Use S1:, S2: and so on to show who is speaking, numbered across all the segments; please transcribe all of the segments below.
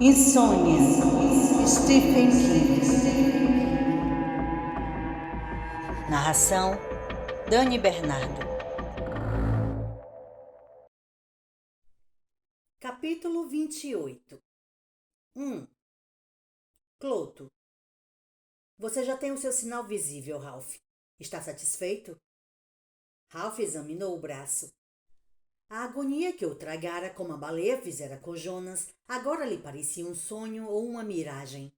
S1: Insônia, Stephen King. Narração, Dani Bernardo. Capítulo 28. 1. Cloto. Você já tem o seu sinal visível, Ralph. Está satisfeito? Ralph examinou o braço. A agonia que o tragara como a baleia fizera com Jonas agora lhe parecia um sonho ou uma miragem.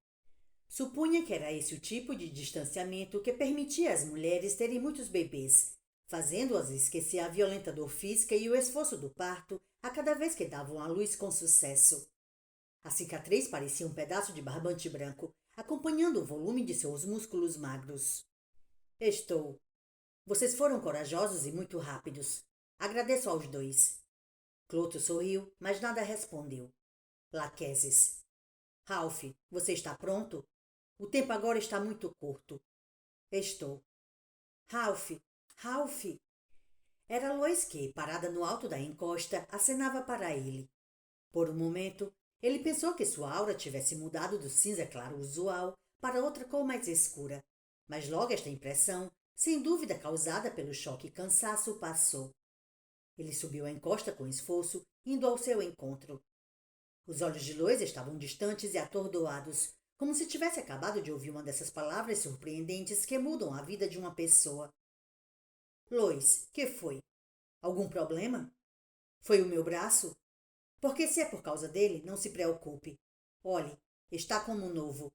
S1: Supunha que era esse o tipo de distanciamento que permitia às mulheres terem muitos bebês, fazendo-as esquecer a violenta dor física e o esforço do parto a cada vez que davam à luz com sucesso. A cicatriz parecia um pedaço de barbante branco, acompanhando o volume de seus músculos magros. Estou. Vocês foram corajosos e muito rápidos. Agradeço aos dois. Cloto sorriu, mas nada respondeu. Laquesis. Ralph, você está pronto? O tempo agora está muito curto. Estou. Ralph! Ralph! Era Lois que, parada no alto da encosta, acenava para ele. Por um momento, ele pensou que sua aura tivesse mudado do cinza claro usual para outra cor mais escura, mas logo esta impressão, sem dúvida causada pelo choque e cansaço, passou. Ele subiu a encosta com esforço, indo ao seu encontro. Os olhos de Lois estavam distantes e atordoados, como se tivesse acabado de ouvir uma dessas palavras surpreendentes que mudam a vida de uma pessoa. Lois, que foi? Algum problema? Foi o meu braço? Porque se é por causa dele, não se preocupe. Olhe, está como novo.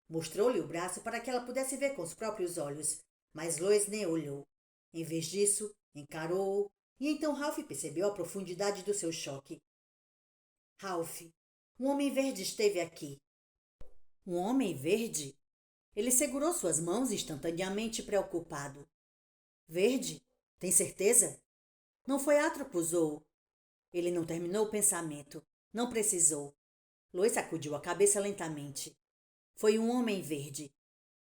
S1: Mostrou-lhe o braço para que ela pudesse ver com os próprios olhos, mas Lois nem olhou. Em vez disso, encarou-o, e então Ralph percebeu a profundidade do seu choque. Ralph, um homem verde esteve aqui. Um homem verde? Ele segurou suas mãos instantaneamente preocupado. Verde? Tem certeza? Não foi Atropos ou... Ele não terminou o pensamento. Não precisou. Lois sacudiu a cabeça lentamente. Foi um homem verde.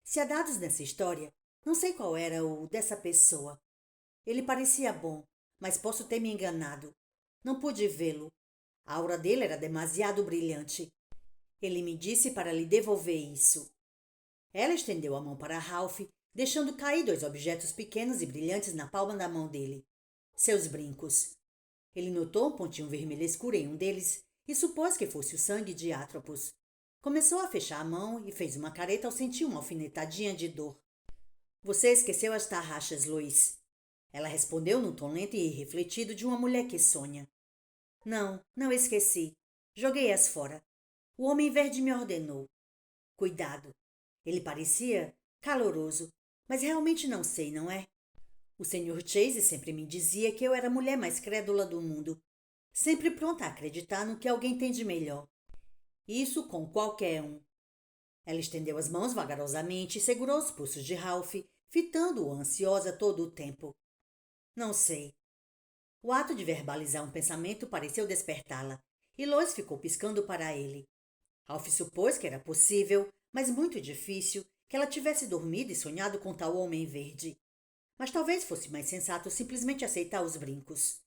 S1: Se há dados nessa história, não sei qual era o dessa pessoa. Ele parecia bom, mas posso ter me enganado. Não pude vê-lo. A aura dele era demasiado brilhante. Ele me disse para lhe devolver isso. Ela estendeu a mão para Ralph, deixando cair 2 objetos pequenos e brilhantes na palma da mão dele. Seus brincos. Ele notou um pontinho vermelho escuro em um deles e supôs que fosse o sangue de Atropos. Começou a fechar a mão e fez uma careta ao sentir uma alfinetadinha de dor. Você esqueceu as tarraxas, Lois. Ela respondeu num tom lento e refletido de uma mulher que sonha. Não, não esqueci. Joguei-as fora. O homem verde me ordenou. Cuidado. Ele parecia caloroso, mas realmente não sei, não é? O Sr. Chase sempre me dizia que eu era a mulher mais crédula do mundo, sempre pronta a acreditar no que alguém tem de melhor. Isso com qualquer um. Ela estendeu as mãos vagarosamente e segurou os pulsos de Ralph, fitando-o ansiosa todo o tempo. Não sei. O ato de verbalizar um pensamento pareceu despertá-la, e Lois ficou piscando para ele. Ralph supôs que era possível, mas muito difícil, que ela tivesse dormido e sonhado com tal homem verde. Mas talvez fosse mais sensato simplesmente aceitar os brincos.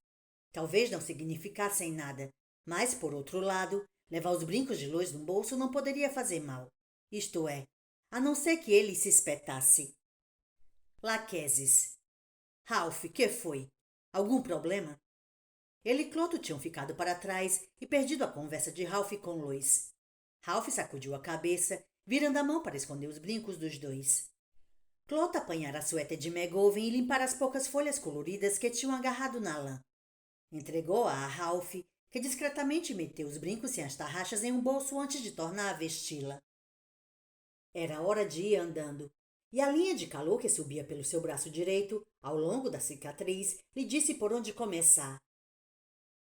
S1: Talvez não significassem nada, mas, por outro lado, levar os brincos de Lois no bolso não poderia fazer mal. Isto é, a não ser que ele se espetasse. Laquesis. Ralph, que foi? Algum problema? Ele e Cloto tinham ficado para trás e perdido a conversa de Ralph com Lois. Ralph sacudiu a cabeça, virando a mão para esconder os brincos dos dois. Cloto apanhara a suéter de McGovern e limpara as poucas folhas coloridas que tinham agarrado na lã. Entregou-a a Ralph, que discretamente meteu os brincos sem as tarraxas em um bolso antes de tornar a vesti-la. Era hora de ir andando, e a linha de calor que subia pelo seu braço direito, ao longo da cicatriz, lhe disse por onde começar.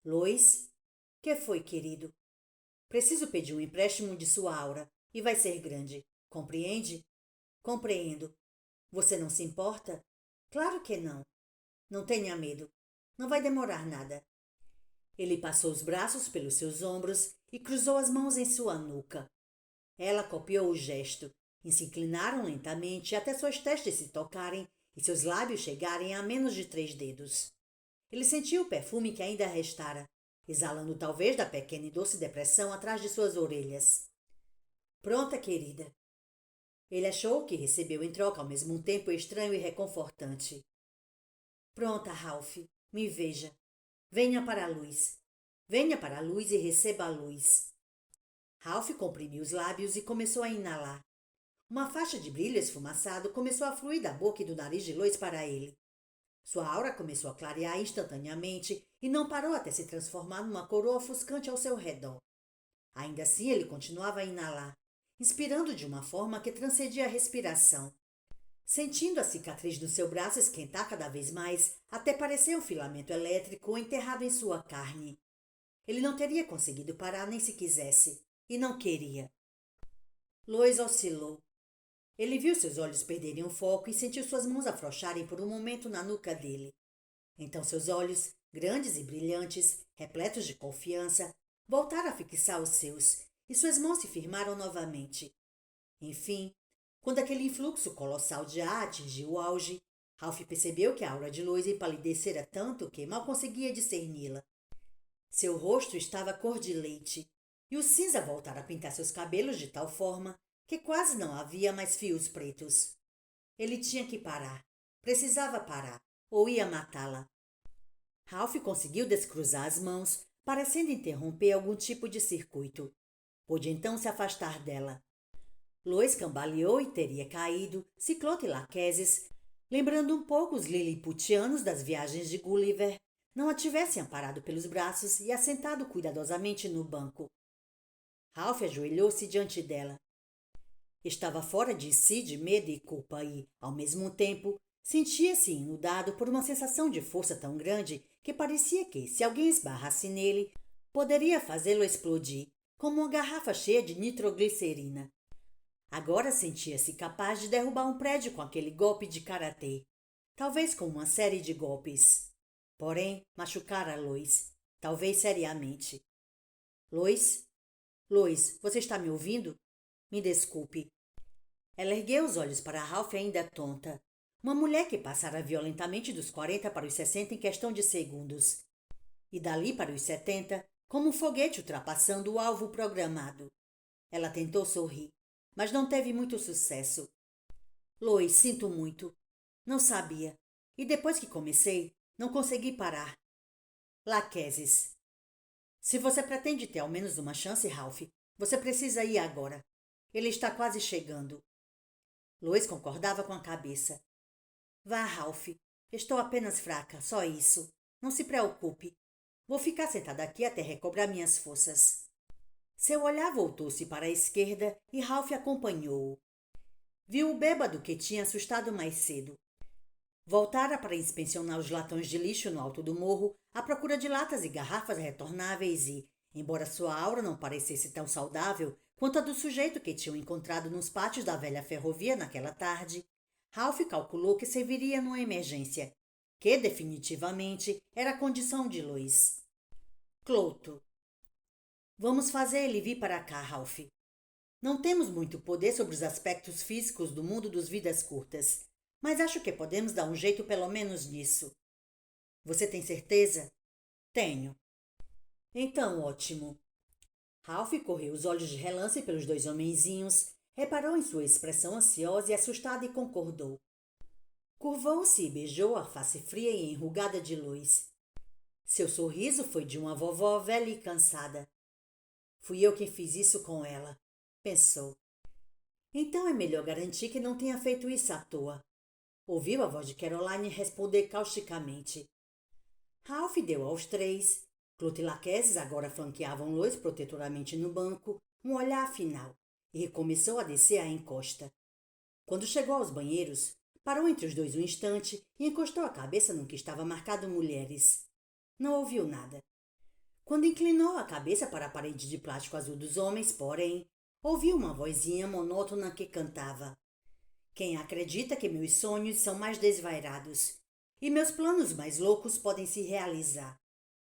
S1: Lois? Que foi, querido? Preciso pedir um empréstimo de sua aura, e vai ser grande. Compreende? Compreendo. Você não se importa? Claro que não. Não tenha medo. Não vai demorar nada. Ele passou os braços pelos seus ombros e cruzou as mãos em sua nuca. Ela copiou o gesto, e se inclinaram lentamente até suas testas se tocarem e seus lábios chegarem a menos de 3 dedos. Ele sentiu o perfume que ainda restara exalando talvez da pequena e doce depressão atrás de suas orelhas. Pronta, querida. Ele achou que recebeu em troca ao mesmo tempo estranho e reconfortante. Pronta, Ralph. Me veja. Venha para a luz. Venha para a luz e receba a luz. Ralph comprimiu os lábios e começou a inalar. Uma faixa de brilho esfumaçado começou a fluir da boca e do nariz de Lois para ele. Sua aura começou a clarear instantaneamente e não parou até se transformar numa coroa ofuscante ao seu redor. Ainda assim, ele continuava a inalar, inspirando de uma forma que transcendia a respiração. Sentindo a cicatriz no seu braço esquentar cada vez mais, até parecer um filamento elétrico enterrado em sua carne. Ele não teria conseguido parar nem se quisesse, e não queria. Lois oscilou. Ele viu seus olhos perderem o foco e sentiu suas mãos afrouxarem por um momento na nuca dele. Então seus olhos, grandes e brilhantes, repletos de confiança, voltaram a fixar os seus, e suas mãos se firmaram novamente. Enfim, quando aquele influxo colossal de ar atingiu o auge, Ralph percebeu que a aura de Lois empalidecera tanto que mal conseguia discerni-la. Seu rosto estava cor de leite, e o cinza voltara a pintar seus cabelos de tal forma que quase não havia mais fios pretos. Ele tinha que parar. Precisava parar, ou ia matá-la. Ralph conseguiu descruzar as mãos, parecendo interromper algum tipo de circuito. Pôde então se afastar dela. Lois cambaleou e teria caído, se Clote Lachesis, lembrando um pouco os liliputianos das viagens de Gulliver, não a tivessem amparado pelos braços e assentado cuidadosamente no banco. Ralph ajoelhou-se diante dela. Estava fora de si de medo e culpa e, ao mesmo tempo, sentia-se inundado por uma sensação de força tão grande que parecia que, se alguém esbarrasse nele, poderia fazê-lo explodir, como uma garrafa cheia de nitroglicerina. Agora sentia-se capaz de derrubar um prédio com aquele golpe de karatê, talvez com uma série de golpes. Porém, machucara Lois, talvez seriamente. Lois? Lois, você está me ouvindo? Me desculpe. Ela ergueu os olhos para Ralph ainda tonta. Uma mulher que passara violentamente dos 40 para os 60 em questão de segundos. E dali para os 70, como um foguete ultrapassando o alvo programado. Ela tentou sorrir, mas não teve muito sucesso. Lois, sinto muito. Não sabia. E depois que comecei, não consegui parar. Lachesis. Se você pretende ter ao menos uma chance, Ralph, você precisa ir agora. Ele está quase chegando. Lois concordava com a cabeça. Vá, Ralph. Estou apenas fraca, só isso. Não se preocupe. Vou ficar sentada aqui até recobrar minhas forças. Seu olhar voltou-se para a esquerda e Ralph acompanhou-o. Viu o bêbado que tinha assustado mais cedo. Voltara para inspecionar os latões de lixo no alto do morro, à procura de latas e garrafas retornáveis e, embora sua aura não parecesse tão saudável quanto a do sujeito que tinham encontrado nos pátios da velha ferrovia naquela tarde, Ralph calculou que serviria numa emergência, que definitivamente era a condição de Lois. Clouto. Vamos fazer ele vir para cá, Ralph. Não temos muito poder sobre os aspectos físicos do mundo dos vidas curtas, mas acho que podemos dar um jeito pelo menos nisso. Você tem certeza? Tenho. Então, ótimo. Ralph correu os olhos de relance pelos dois homenzinhos, reparou em sua expressão ansiosa e assustada e concordou. Curvou-se e beijou a face fria e enrugada de Lois. Seu sorriso foi de uma vovó velha e cansada. Fui eu quem fiz isso com ela, pensou. Então é melhor garantir que não tenha feito isso à toa. Ouviu a voz de Caroline responder causticamente. Ralph deu aos três. Clote e Lachesis agora flanqueavam Lois protetoramente no banco, um olhar final, e recomeçou a descer a encosta. Quando chegou aos banheiros, parou entre os dois um instante e encostou a cabeça no que estava marcado mulheres. Não ouviu nada. Quando inclinou a cabeça para a parede de plástico azul dos homens, porém, ouviu uma vozinha monótona que cantava. Quem acredita que meus sonhos são mais desvairados e meus planos mais loucos podem se realizar?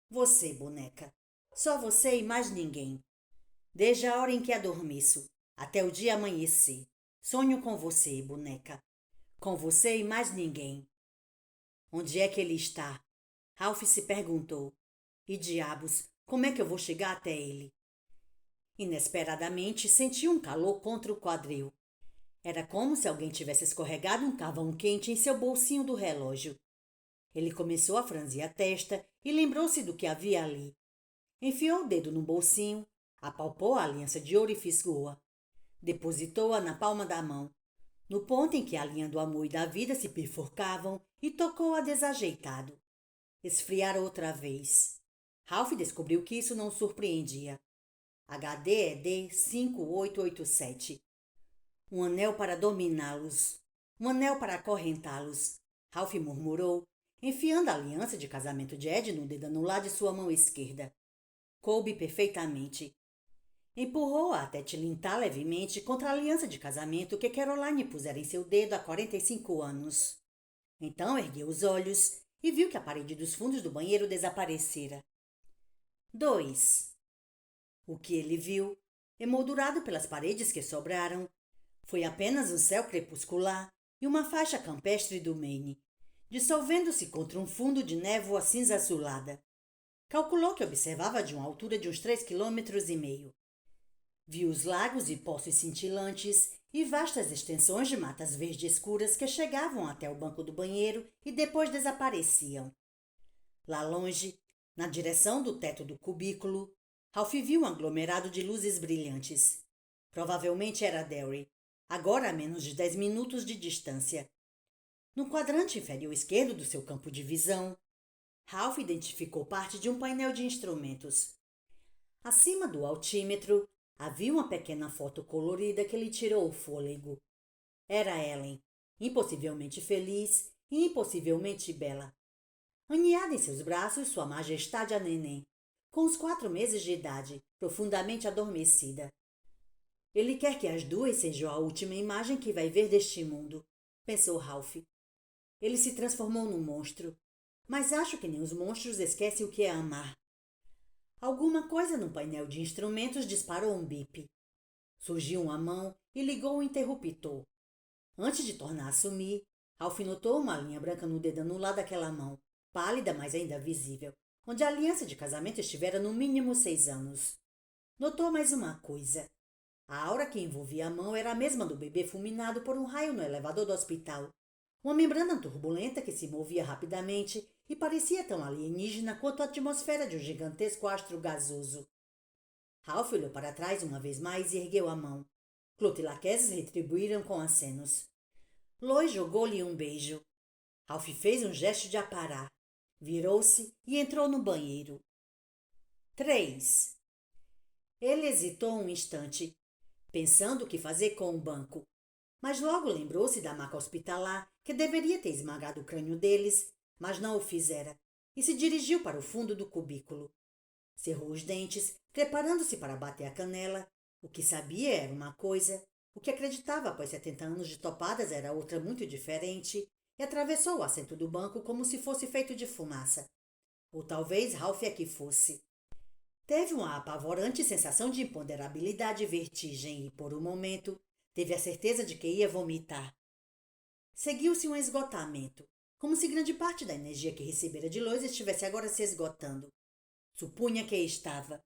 S1: Você, boneca. Só você e mais ninguém. Desde a hora em que adormeço, até o dia amanhecer. Sonho com você, boneca. Com você e mais ninguém. Onde é que ele está? Ralph se perguntou. E diabos, Como é que eu vou chegar até ele? Inesperadamente, senti um calor contra o quadril. Era como se alguém tivesse escorregado um carvão quente em seu bolsinho do relógio. Ele começou a franzir a testa e lembrou-se do que havia ali. Enfiou o dedo no bolsinho, apalpou a aliança de ouro e fisgou-a. Depositou-a na palma da mão, no ponto em que a linha do amor e da vida se bifurcavam, e tocou-a desajeitado. Esfriara outra vez. Ralph descobriu que isso não o surpreendia. HDED 5887. Um anel para dominá-los. Um anel para acorrentá-los. Ralph murmurou, enfiando a aliança de casamento de Ed no dedo anular de sua mão esquerda. Coube perfeitamente. Empurrou-a até tilintar levemente contra a aliança de casamento que Caroline pusera em seu dedo há 45 anos. Então ergueu os olhos e viu que a parede dos fundos do banheiro desaparecera. 2. O que ele viu, emoldurado pelas paredes que sobraram, foi apenas um céu crepuscular e uma faixa campestre do Maine, dissolvendo-se contra um fundo de névoa cinza azulada. Calculou que observava de uma altura de uns 3,5 km. Viu os lagos e poços cintilantes e vastas extensões de matas verde escuras que chegavam até o banco do banheiro e depois desapareciam. Lá longe, na direção do teto do cubículo, Ralph viu um aglomerado de luzes brilhantes. Provavelmente era Derry, agora a menos de 10 minutos de distância. No quadrante inferior esquerdo do seu campo de visão, Ralph identificou parte de um painel de instrumentos. Acima do altímetro, havia uma pequena foto colorida que lhe tirou o fôlego. Era Ellen, impossivelmente feliz e impossivelmente bela. Aninhada em seus braços, sua majestade a neném, com uns 4 meses de idade, profundamente adormecida. Ele quer que as duas sejam a última imagem que vai ver deste mundo, pensou Ralph. Ele se transformou num monstro, mas acho que nem os monstros esquecem o que é amar. Alguma coisa no painel de instrumentos disparou um bip. Surgiu uma mão e ligou o interruptor. Antes de tornar a sumir, Ralph notou uma linha branca no dedo anular daquela mão, pálida, mas ainda visível, onde a aliança de casamento estivera no mínimo 6 anos. Notou mais uma coisa. A aura que envolvia a mão era a mesma do bebê fulminado por um raio no elevador do hospital. Uma membrana turbulenta que se movia rapidamente e parecia tão alienígena quanto a atmosfera de um gigantesco astro gasoso. Ralph olhou para trás uma vez mais e ergueu a mão. Clotilde e Laquesis retribuíram com acenos. Lois jogou-lhe um beijo. Ralph fez um gesto de aparar. Virou-se e entrou no banheiro. 3. Ele hesitou um instante, pensando o que fazer com o banco. Mas logo lembrou-se da maca hospitalar, que deveria ter esmagado o crânio deles, mas não o fizera, e se dirigiu para o fundo do cubículo. Cerrou os dentes, preparando-se para bater a canela. O que sabia era uma coisa, o que acreditava após 70 anos de topadas era outra muito diferente, e atravessou o assento do banco como se fosse feito de fumaça. Ou talvez Ralph é que fosse. Teve uma apavorante sensação de imponderabilidade e vertigem e, por um momento, teve a certeza de que ia vomitar. Seguiu-se um esgotamento, como se grande parte da energia que recebera de Lois estivesse agora se esgotando. Supunha que estava.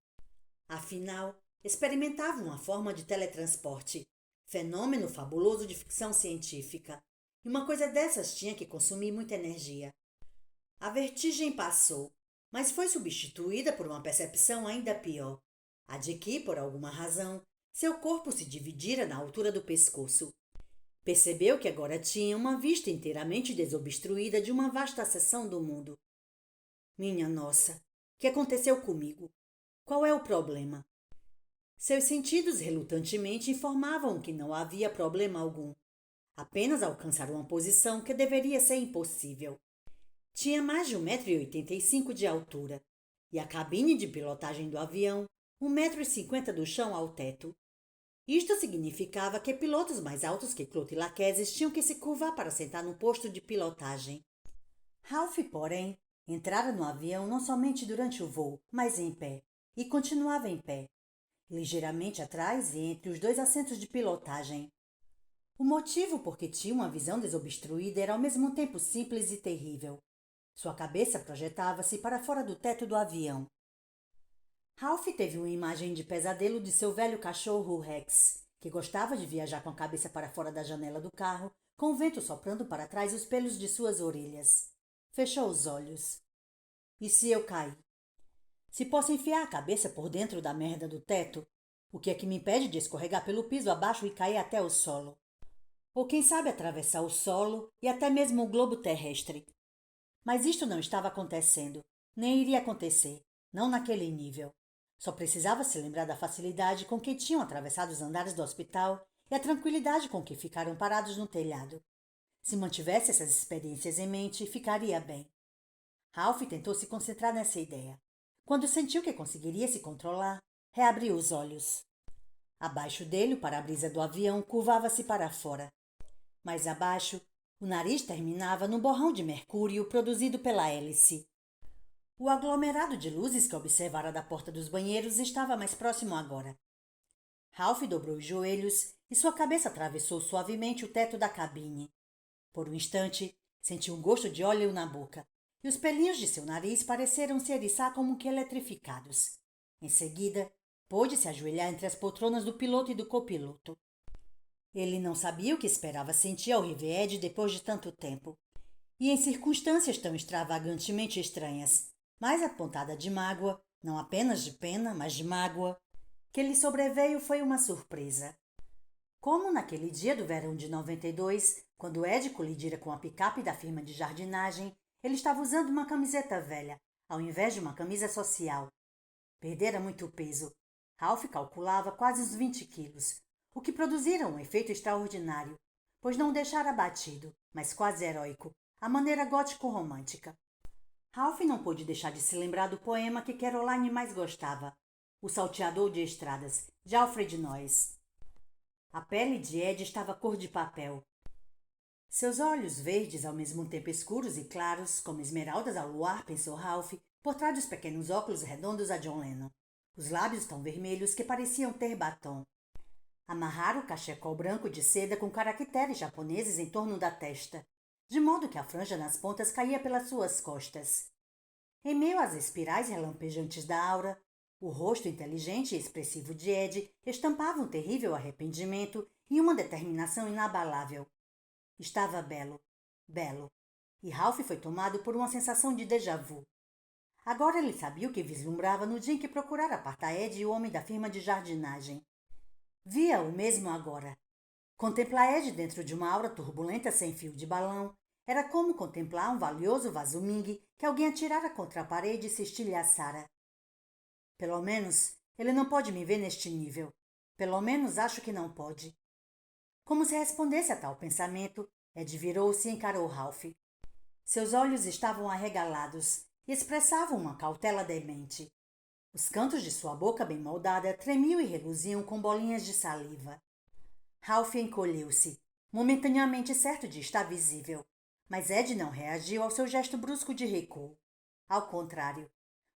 S1: Afinal, experimentava uma forma de teletransporte, fenômeno fabuloso de ficção científica, e uma coisa dessas tinha que consumir muita energia. A vertigem passou, mas foi substituída por uma percepção ainda pior, a de que, por alguma razão, seu corpo se dividira na altura do pescoço. Percebeu que agora tinha uma vista inteiramente desobstruída de uma vasta seção do mundo. Minha nossa, o que aconteceu comigo? Qual é o problema? Seus sentidos relutantemente informavam que não havia problema algum. Apenas alcançar uma posição que deveria ser impossível. Tinha mais de 1,85 m de altura, e a cabine de pilotagem do avião 1,50 m do chão ao teto. Isto significava que pilotos mais altos que Clotilde e Laquesis tinham que se curvar para sentar no posto de pilotagem. Ralph, porém, entrara no avião não somente durante o voo, mas em pé, e continuava em pé, ligeiramente atrás e entre os 2 assentos de pilotagem. O motivo por que tinha uma visão desobstruída era ao mesmo tempo simples e terrível. Sua cabeça projetava-se para fora do teto do avião. Ralph teve uma imagem de pesadelo de seu velho cachorro Rex, que gostava de viajar com a cabeça para fora da janela do carro, com o vento soprando para trás os pelos de suas orelhas. Fechou os olhos. E se eu cair? Se posso enfiar a cabeça por dentro da merda do teto, o que é que me impede de escorregar pelo piso abaixo e cair até o solo? Ou quem sabe atravessar o solo e até mesmo o globo terrestre. Mas isto não estava acontecendo, nem iria acontecer, não naquele nível. Só precisava se lembrar da facilidade com que tinham atravessado os andares do hospital e a tranquilidade com que ficaram parados no telhado. Se mantivesse essas experiências em mente, ficaria bem. Ralph tentou se concentrar nessa ideia. Quando sentiu que conseguiria se controlar, reabriu os olhos. Abaixo dele, o para-brisa do avião curvava-se para fora. Mais abaixo, o nariz terminava no borrão de mercúrio produzido pela hélice. O aglomerado de luzes que observara da porta dos banheiros estava mais próximo agora. Ralph dobrou os joelhos e sua cabeça atravessou suavemente o teto da cabine. Por um instante, sentiu um gosto de óleo na boca e os pelinhos de seu nariz pareceram se eriçar como que eletrificados. Em seguida, pôde se ajoelhar entre as poltronas do piloto e do copiloto. Ele não sabia o que esperava sentir ao rever Ed depois de tanto tempo. E em circunstâncias tão extravagantemente estranhas, mais a pontada de mágoa, não apenas de pena, mas de mágoa, que lhe sobreveio foi uma surpresa. Como naquele dia do verão de 92, quando Ed colidira com a picape da firma de jardinagem, ele estava usando uma camiseta velha, ao invés de uma camisa social. Perdera muito peso. Ralph calculava quase uns 20 quilos, o que produzira um efeito extraordinário, pois não o deixara abatido, mas quase heróico, à maneira gótico-romântica. Ralph não pôde deixar de se lembrar do poema que Caroline mais gostava, O Salteador de Estradas, de Alfred Noyes. A pele de Ed estava cor de papel. Seus olhos verdes, ao mesmo tempo escuros e claros, como esmeraldas ao luar, pensou Ralph, por trás dos pequenos óculos redondos a John Lennon. Os lábios tão vermelhos que pareciam ter batom. Amarrara o cachecol branco de seda com caracteres japoneses em torno da testa, de modo que a franja nas pontas caía pelas suas costas. Em meio às espirais relampejantes da aura, o rosto inteligente e expressivo de Ed estampava um terrível arrependimento e uma determinação inabalável. Estava belo, belo, e Ralph foi tomado por uma sensação de déjà vu. Agora ele sabia o que vislumbrava no dia em que procurara apartar Ed e o homem da firma de jardinagem. Via o mesmo agora. Contemplar Ed dentro de uma aura turbulenta sem fio de balão era como contemplar um valioso vaso Ming que alguém atirara contra a parede e se estilhaçara. Pelo menos, ele não pode me ver neste nível. Pelo menos acho que não pode. Como se respondesse a tal pensamento, Ed virou-se e encarou Ralph. Seus olhos estavam arregalados e expressavam uma cautela demente. Os cantos de sua boca bem moldada tremiam e reluziam com bolinhas de saliva. Ralph encolheu-se, momentaneamente certo de estar visível, mas Ed não reagiu ao seu gesto brusco de recuo. Ao contrário,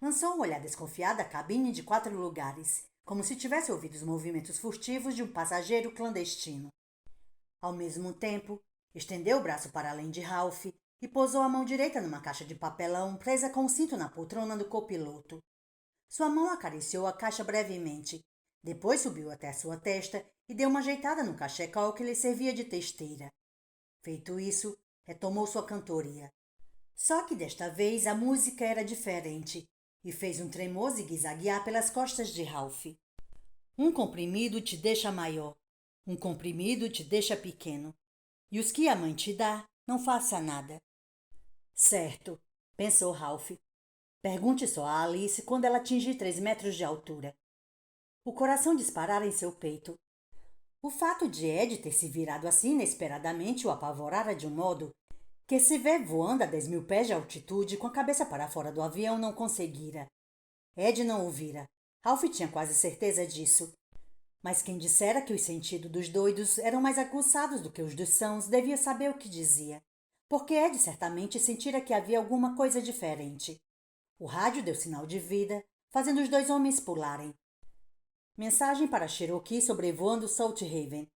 S1: lançou um olhar desconfiado à cabine de 4 lugares, como se tivesse ouvido os movimentos furtivos de um passageiro clandestino. Ao mesmo tempo, estendeu o braço para além de Ralph e pousou a mão direita numa caixa de papelão presa com um cinto na poltrona do copiloto. Sua mão acariciou a caixa brevemente, depois subiu até a sua testa e deu uma ajeitada no cachecol que lhe servia de testeira. Feito isso, retomou sua cantoria. Só que desta vez a música era diferente e fez um tremor zigue-zaguear pelas costas de Ralph. Um comprimido te deixa maior, um comprimido te deixa pequeno, e os que a mãe te dá, não faça nada. Certo, pensou Ralph. Pergunte só a Alice quando ela atingir 3 metros de altura. O coração disparara em seu peito. O fato de Ed ter se virado assim inesperadamente o apavorara de um modo que se ver voando a 10.000 pés de altitude com a cabeça para fora do avião não conseguira. Ed não o vira. Ralph tinha quase certeza disso. Mas quem dissera que os sentidos dos doidos eram mais aguçados do que os dos sãos devia saber o que dizia, porque Ed certamente sentira que havia alguma coisa diferente. O rádio deu sinal de vida, fazendo os 2 homens pularem. Mensagem para Cherokee sobrevoando Salt Haven.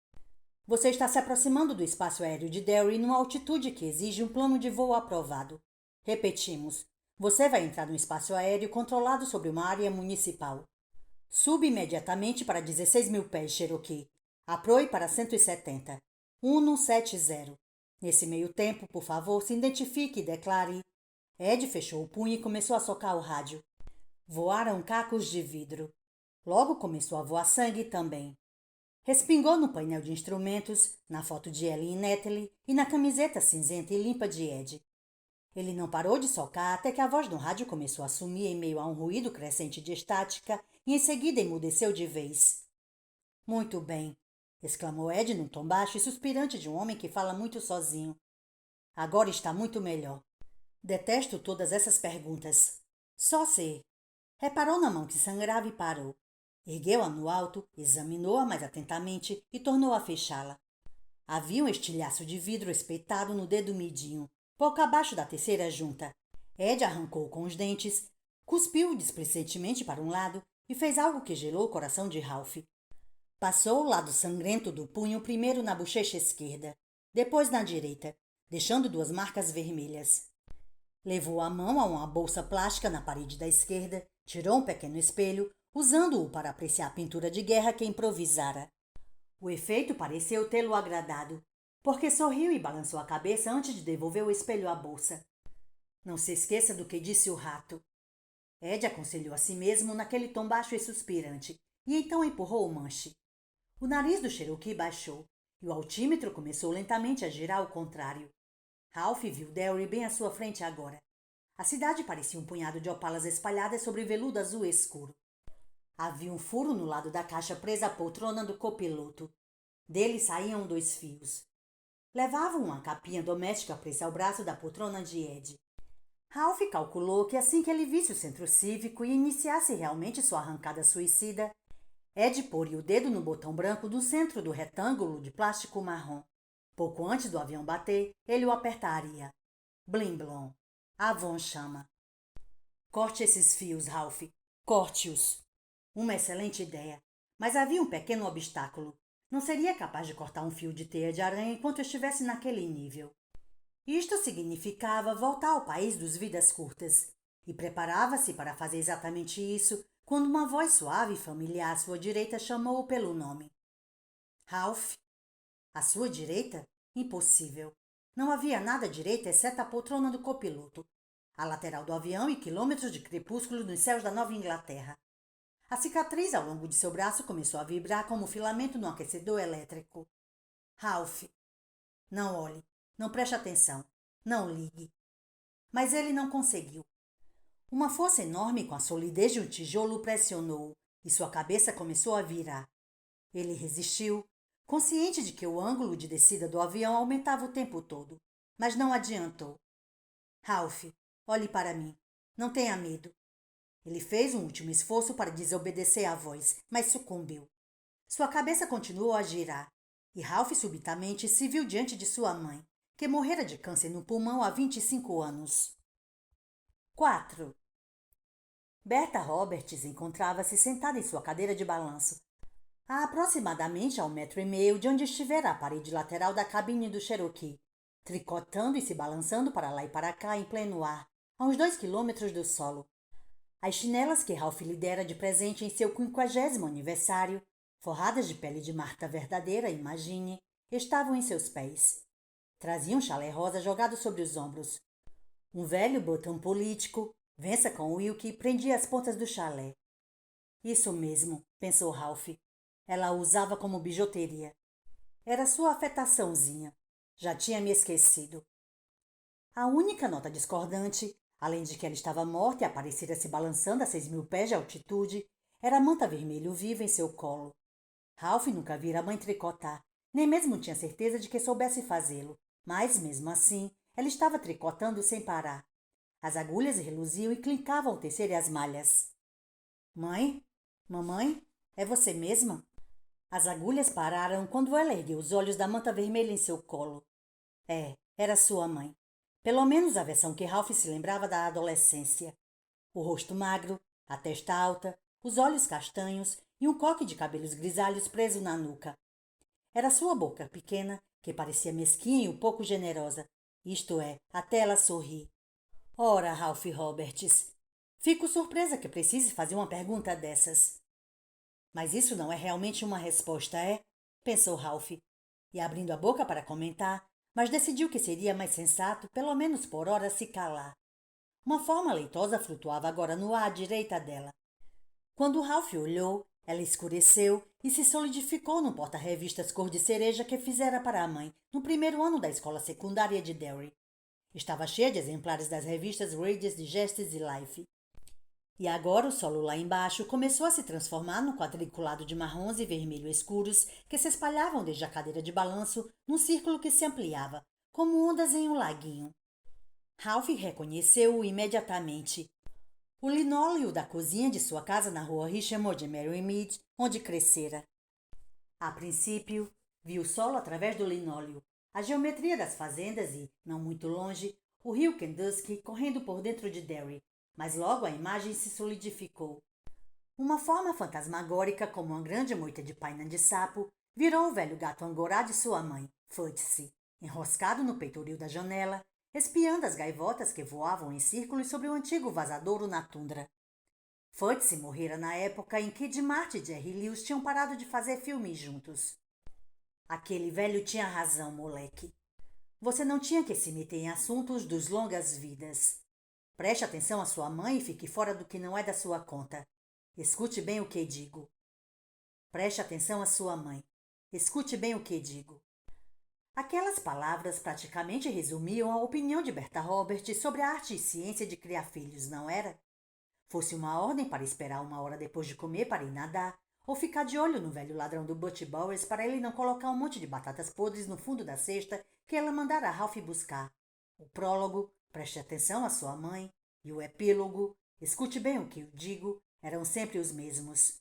S1: Você está se aproximando do espaço aéreo de Derry numa altitude que exige um plano de voo aprovado. Repetimos, Você vai entrar no espaço aéreo controlado sobre uma área municipal. Suba imediatamente para 16 mil pés, Cherokee. Aproe para 170. 170. Nesse meio tempo, por favor, se identifique e declare. Ed fechou o punho e começou a socar o rádio. Voaram cacos de vidro. Logo começou a voar sangue também. Respingou no painel de instrumentos, na foto de Ellie e Natalie e na camiseta cinzenta e limpa de Ed. Ele não parou de socar até que a voz no rádio começou a sumir em meio a um ruído crescente de estática e em seguida emudeceu de vez. Muito bem, exclamou Ed num tom baixo e suspirante de um homem que fala muito sozinho. Agora está muito melhor. Detesto todas essas perguntas. Só ser. Reparou na mão que sangrava e parou. Ergueu-a no alto, examinou-a mais atentamente e tornou a fechá-la. Havia um estilhaço de vidro espeitado no dedo midinho, pouco abaixo da terceira junta. Ed arrancou com os dentes, cuspiu displicentemente para um lado e fez algo que gelou o coração de Ralph. Passou o lado sangrento do punho primeiro na bochecha esquerda, depois na direita, deixando 2 marcas vermelhas. Levou a mão a uma bolsa plástica na parede da esquerda, tirou um pequeno espelho, usando-o para apreciar a pintura de guerra que improvisara. O efeito pareceu tê-lo agradado, porque sorriu e balançou a cabeça antes de devolver o espelho à bolsa. Não se esqueça do que disse o rato. Ed aconselhou a si mesmo naquele tom baixo e suspirante, e então empurrou o manche. O nariz do Cherokee baixou, e o altímetro começou lentamente a girar ao contrário. Ralph viu Derry bem à sua frente agora. A cidade parecia um punhado de opalas espalhadas sobre veludo azul escuro. Havia um furo no lado da caixa presa à poltrona do copiloto. Dele saíam 2 fios. Levavam uma capinha doméstica presa ao braço da poltrona de Ed. Ralph calculou que assim que ele visse o centro cívico e iniciasse realmente sua arrancada suicida, Ed poria o dedo no botão branco do centro do retângulo de plástico marrom. Pouco antes do avião bater, ele o apertaria. Blim blom. Avon chama. Corte esses fios, Ralph. Corte-os. Uma excelente ideia. Mas havia um pequeno obstáculo. Não seria capaz de cortar um fio de teia de aranha enquanto estivesse naquele nível. Isto significava voltar ao país dos vidas curtas. E preparava-se para fazer exatamente isso quando uma voz suave e familiar à sua direita chamou-o pelo nome. Ralph. À sua direita? Impossível. Não havia nada à direita exceto a poltrona do copiloto, a lateral do avião e quilômetros de crepúsculo nos céus da Nova Inglaterra. A cicatriz ao longo de seu braço começou a vibrar como um filamento no aquecedor elétrico. Ralph. Não olhe. Não preste atenção. Não ligue. Mas ele não conseguiu. Uma força enorme com a solidez de um tijolo o pressionou e sua cabeça começou a virar. Ele resistiu, consciente de que o ângulo de descida do avião aumentava o tempo todo, mas não adiantou. Ralph, olhe para mim. Não tenha medo. Ele fez um último esforço para desobedecer à voz, mas sucumbiu. Sua cabeça continuou a girar, e Ralph subitamente se viu diante de sua mãe, que morrera de câncer no pulmão há 25 anos. 4. Berta Roberts encontrava-se sentada em sua cadeira de balanço, a aproximadamente a 1,5 metros de onde estivera a parede lateral da cabine do Cherokee, tricotando e se balançando para lá e para cá em pleno ar, a uns 2 quilômetros do solo. As chinelas que Ralph lhe dera de presente em seu 50º aniversário, forradas de pele de Marta verdadeira, imagine, estavam em seus pés. Trazia um chalé rosa jogado sobre os ombros. Um velho botão político, vença com Wilkie, prendia as pontas do chalé. Isso mesmo, pensou Ralph. Ela o usava como bijuteria. Era sua afetaçãozinha. Já tinha me esquecido. A única nota discordante, além de que ela estava morta e aparecera se balançando a 6.000 pés de altitude, era a manta vermelho viva em seu colo. Ralph nunca vira a mãe tricotar, nem mesmo tinha certeza de que soubesse fazê-lo, mas, mesmo assim, ela estava tricotando sem parar. As agulhas reluziam e clincavam ao tecer as malhas. Mãe? Mamãe? É você mesma? As agulhas pararam quando ela ergueu os olhos da manta vermelha em seu colo. Era sua mãe. Pelo menos a versão que Ralph se lembrava da adolescência. O rosto magro, a testa alta, os olhos castanhos e um coque de cabelos grisalhos preso na nuca. Era sua boca pequena, que parecia mesquinha e um pouco generosa, isto é, até ela sorrir. Ora, Ralph Roberts, fico surpresa que precise fazer uma pergunta dessas. Mas isso não é realmente uma resposta, é? Pensou Ralph, e abrindo a boca para comentar, mas decidiu que seria mais sensato, pelo menos por hora, se calar. Uma forma leitosa flutuava agora no ar à direita dela. Quando Ralph olhou, ela escureceu e se solidificou no porta-revistas cor de cereja que fizera para a mãe no primeiro ano da escola secundária de Derry. Estava cheia de exemplares das revistas Reader's Digest e Life. E agora o solo lá embaixo começou a se transformar num quadriculado de marrons e vermelho escuros que se espalhavam desde a cadeira de balanço num círculo que se ampliava, como ondas em um laguinho. Ralph reconheceu-o imediatamente. O linóleo da cozinha de sua casa na rua Richmond de Mary Mead, onde crescera. A princípio, viu o solo através do linóleo, a geometria das fazendas e, não muito longe, o rio Kenduskeag correndo por dentro de Derry, mas logo a imagem se solidificou. Uma forma fantasmagórica como uma grande moita de paina de sapo virou o velho gato angorá de sua mãe, Footsy, enroscado no peitoril da janela, espiando as gaivotas que voavam em círculos sobre o antigo vazadouro na tundra. Footsy morrera na época em que Edmart e Jerry Lewis tinham parado de fazer filmes juntos. Aquele velho tinha razão, moleque. Você não tinha que se meter em assuntos dos longas vidas. Preste atenção à sua mãe e fique fora do que não é da sua conta. Escute bem o que digo. Preste atenção à sua mãe. Escute bem o que digo. Aquelas palavras praticamente resumiam a opinião de Berta Roberts sobre a arte e ciência de criar filhos, não era? Fosse uma ordem para esperar uma hora depois de comer para ir nadar, ou ficar de olho no velho ladrão do Butch Bowers para ele não colocar um monte de batatas podres no fundo da cesta que ela mandara Ralph buscar. O prólogo, preste atenção à sua mãe, e o epílogo, escute bem o que eu digo, eram sempre os mesmos.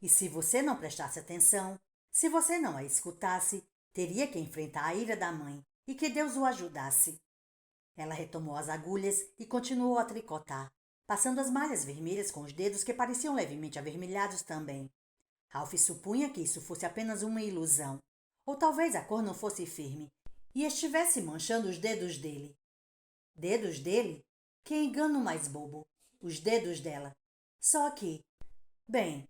S1: E se você não prestasse atenção, se você não a escutasse, teria que enfrentar a ira da mãe, e que Deus o ajudasse. Ela retomou as agulhas e continuou a tricotar, passando as malhas vermelhas com os dedos que pareciam levemente avermelhados também. Ralph supunha que isso fosse apenas uma ilusão, ou talvez a cor não fosse firme e estivesse manchando os dedos dele. Dedos dele? Que engano mais bobo! Os dedos dela. Só que, bem,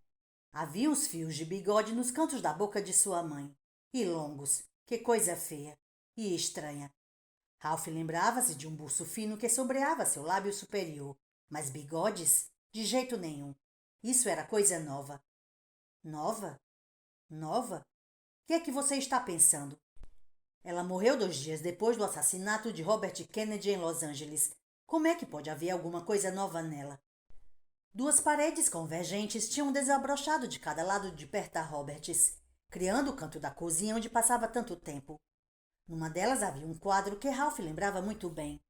S1: havia uns fios de bigode nos cantos da boca de sua mãe, e longos, que coisa feia e estranha. Ralph lembrava-se de um buço fino que sombreava seu lábio superior, mas bigodes? De jeito nenhum. Isso era coisa nova. Nova? Nova? O que é que você está pensando? Ela morreu 2 dias depois do assassinato de Robert Kennedy em Los Angeles. Como é que pode haver alguma coisa nova nela? 2 paredes convergentes tinham desabrochado de cada lado de Berta Roberts, criando o canto da cozinha onde passava tanto tempo. Numa delas havia um quadro que Ralph lembrava muito bem.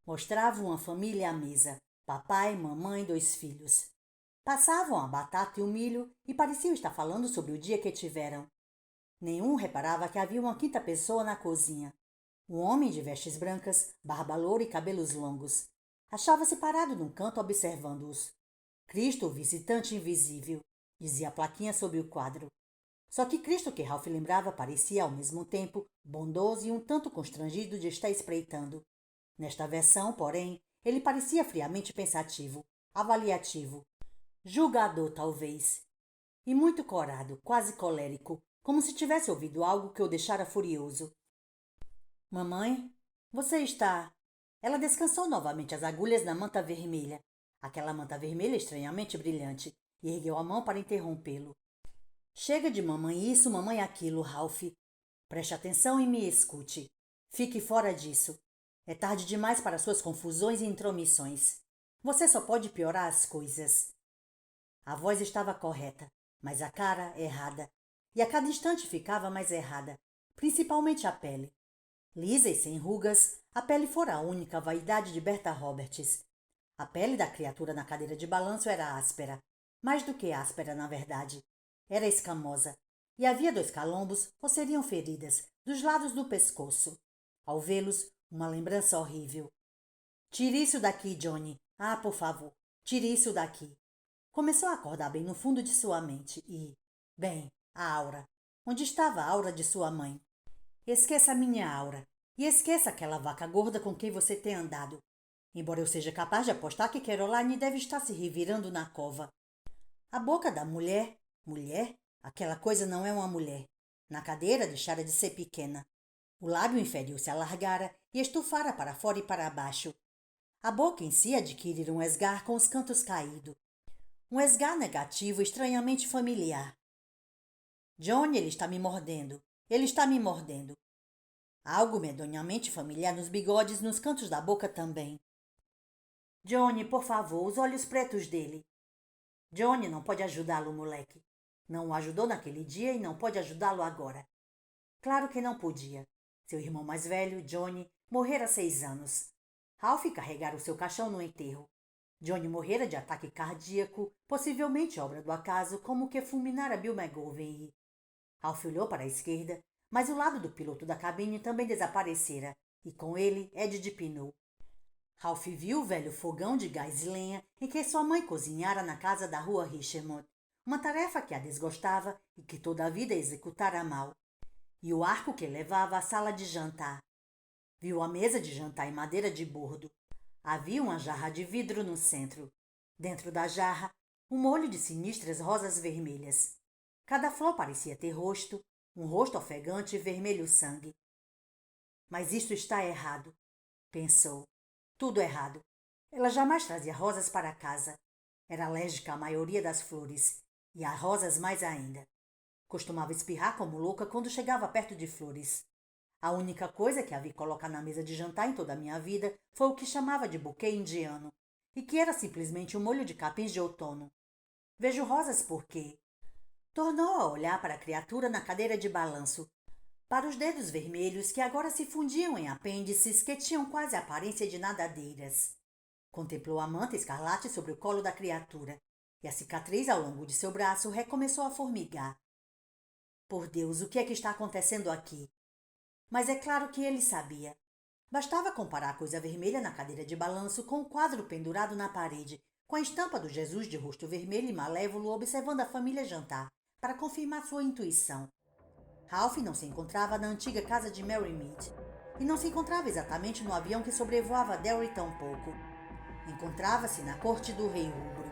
S1: Mostrava uma família à mesa, papai, mamãe, 2 filhos. Passavam a batata e o milho e pareciam estar falando sobre o dia que tiveram. Nenhum reparava que havia uma quinta pessoa na cozinha. Um homem de vestes brancas, barba loura e cabelos longos. Achava-se parado num canto observando-os. Cristo, o visitante invisível, dizia a plaquinha sobre o quadro. Só que Cristo que Ralph lembrava parecia, ao mesmo tempo, bondoso e um tanto constrangido de estar espreitando. Nesta versão, porém, ele parecia friamente pensativo, avaliativo, julgador, talvez, e muito corado, quase colérico, como se tivesse ouvido algo que o deixara furioso. Mamãe, você está... Ela descansou novamente as agulhas na manta vermelha, aquela manta vermelha estranhamente brilhante, e ergueu a mão para interrompê-lo. Chega de mamãe isso, mamãe aquilo, Ralph. Preste atenção e me escute. Fique fora disso. É tarde demais para suas confusões e intromissões. Você só pode piorar as coisas. A voz estava correta, mas a cara errada. E a cada instante ficava mais errada, principalmente a pele. Lisa e sem rugas, a pele fora a única vaidade de Berta Roberts. A pele da criatura na cadeira de balanço era áspera. Mais do que áspera, na verdade. Era escamosa. E havia 2 calombos, ou seriam feridas, dos lados do pescoço. Ao vê-los, uma lembrança horrível. Tire isso daqui, Johnny. Ah, por favor, tire isso daqui. Começou a acordar bem no fundo de sua mente e... Bem, a aura. Onde estava a aura de sua mãe? Esqueça a minha aura. E esqueça aquela vaca gorda com quem você tem andado. embora eu seja capaz de apostar que Caroline deve estar se revirando na cova. A boca da mulher, aquela coisa não é uma mulher, na cadeira deixara de ser pequena. O lábio inferior se alargara e estufara para fora e para baixo. A boca em si adquirira um esgar com os cantos caídos. Um esgar negativo estranhamente familiar. Johnny, ele está me mordendo. Ele está me mordendo. Algo medonhamente familiar nos bigodes, nos cantos da boca também. Johnny, por favor, os olhos pretos dele. Johnny não pode ajudá-lo, moleque. Não o ajudou naquele dia e não pode ajudá-lo agora. Claro que não podia. Seu irmão mais velho, Johnny, morrera há 6 anos. Ralph carregara o seu caixão no enterro. Johnny morrera de ataque cardíaco, possivelmente obra do acaso, como que fulminara Bill McGovern. Ralph olhou para a esquerda, mas o lado do piloto da cabine também desaparecera, e com ele Ed depinou. Ralph viu o velho fogão de gás e lenha em que sua mãe cozinhara na casa da rua Richmond, uma tarefa que a desgostava e que toda a vida executara mal, e o arco que levava à sala de jantar. Viu a mesa de jantar em madeira de bordo. Havia uma jarra de vidro no centro. Dentro da jarra, um molho de sinistras rosas vermelhas. Cada flor parecia ter rosto, um rosto ofegante vermelho sangue. Mas isto está errado, pensou. Tudo errado. Ela jamais trazia rosas para casa. Era alérgica à maioria das flores, e a rosas mais ainda. Costumava espirrar como louca quando chegava perto de flores. A única coisa que a vi colocar na mesa de jantar em toda a minha vida foi o que chamava de buquê indiano, e que era simplesmente um molho de capins de outono. Vejo rosas porque... Tornou a olhar para a criatura na cadeira de balanço, para os dedos vermelhos que agora se fundiam em apêndices que tinham quase a aparência de nadadeiras. Contemplou a manta escarlate sobre o colo da criatura, e a cicatriz ao longo de seu braço recomeçou a formigar. Por Deus, o que é que está acontecendo aqui? Mas é claro que ele sabia. Bastava comparar a coisa vermelha na cadeira de balanço com o quadro pendurado na parede, com a estampa do Jesus de rosto vermelho e malévolo observando a família jantar, para confirmar sua intuição. Ralph não se encontrava na antiga casa de Mary Mead, e não se encontrava exatamente no avião que sobrevoava Derry tampouco. Encontrava-se na corte do rei rubro.